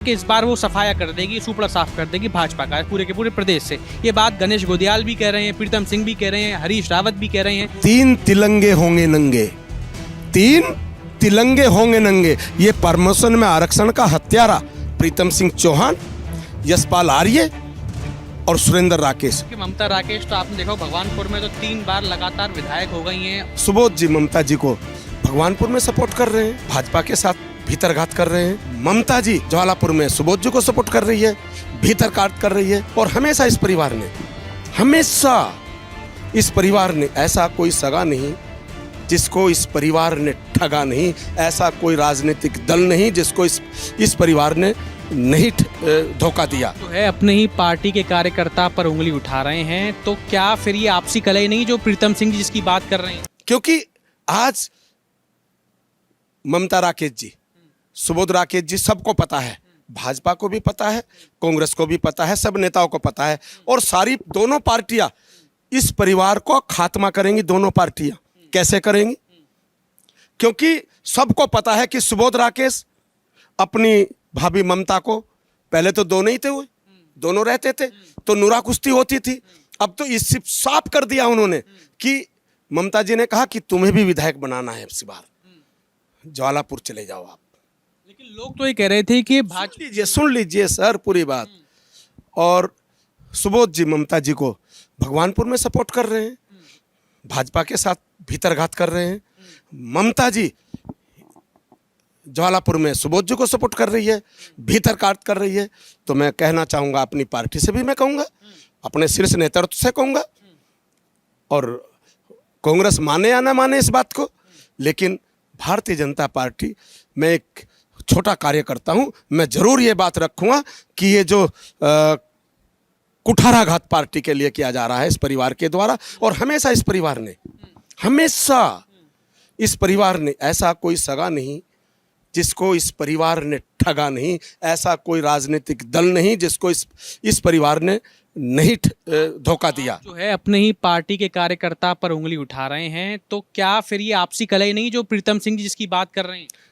कि इस बार वो सफाया कर देगी, सुपड़ा साफ कर देगी भाजपा का पूरे के पूरे प्रदेश से। ये बात गणेश गोदियाल भी कह रहे हैं, प्रीतम सिंह भी कह रहे हैं, हरीश रावत भी कह रहे हैं। 3 तिलंगे होंगे नंगे, 3 तिलंगे होंगे नंगे। ये प्रमोशन में आरक्षण का हत्यारा प्रीतम सिंह चौहान, यशपाल आर्य और सुरेंद्र राकेश। कि ममता राकेश तो आपने देखा भगवानपुर में तो 3 बार लगातार विधायक हो गई हैं। सुबोध जी ममता जी को भगवानपुर में सपोर्ट कर रहे हैं, भाजपा के साथ भीतरघात कर रहे हैं। ममता जी ज्वालापुर में सुबोध जी को सपोर्ट कर रही है, भीतरघात कर रही है। और हमेशा इस परिवार ने ऐसा कोई सगा नहीं जिसको इस परिवार ने ठगा नहीं, ऐसा कोई राजनीतिक दल नहीं जिसको इस परिवार ने नहीं धोखा दिया। जो है अपने ही पार्टी के कार्यकर्ता पर उंगली उठा रहे हैं, तो क्या फिर ये आपसी कलह नहीं जो प्रीतम सिंह जी जिसकी बात कर रहे हैं? क्योंकि आज ममता राकेश जी, सुबोध राकेश जी, सबको पता है, भाजपा को भी पता है, कांग्रेस को भी पता है, सब नेताओं को पता है। और सारी दोनों पार्टियां इस परिवार को खात्मा करेंगी। दोनों पार्टियां कैसे करेंगी? क्योंकि सबको पता है कि सुबोध राकेश अपनी भाभी ममता को, पहले तो दोनों ही थे, वो दोनों रहते थे तो नुरा कुश्ती होती थी। अब तो इस साफ कर दिया उन्होंने कि ममता जी ने कहा कि तुम्हें भी विधायक बनाना है, इस बार ज्वालापुर चले जाओ आप। लेकिन लोग तो ये कह रहे थे कि भाजपा सुन लीजिए सर पूरी बात। और सुबोध जी ममता जी को भगवानपुर में सपोर्ट कर रहे हैं, भाजपा के साथ भीतरघात कर रहे हैं। ममता जी ज्वालापुर में सुबोध जी को सपोर्ट कर रही है, भीतरघात कर रही है। तो मैं कहना चाहूँगा, अपनी पार्टी से भी मैं कहूँगा, अपने शीर्ष नेतृत्व से कहूँगा, और कांग्रेस माने या ना माने इस बात को, लेकिन भारतीय जनता पार्टी में एक छोटा कार्यकर्ता हूँ, मैं जरूर ये बात रखूँगा कि ये जो कुठाराघात पार्टी के लिए किया जा रहा है इस परिवार के द्वारा, और हमेशा इस परिवार ने ऐसा कोई सगा नहीं जिसको इस परिवार ने ठगा नहीं, ऐसा कोई राजनीतिक दल नहीं जिसको इस परिवार ने नहीं धोखा दिया। जो है अपने ही पार्टी के कार्यकर्ता पर उंगली उठा रहे हैं, तो क्या फिर ये आपसी कलह नहीं जो प्रीतम सिंह जी जिसकी बात कर रहे हैं?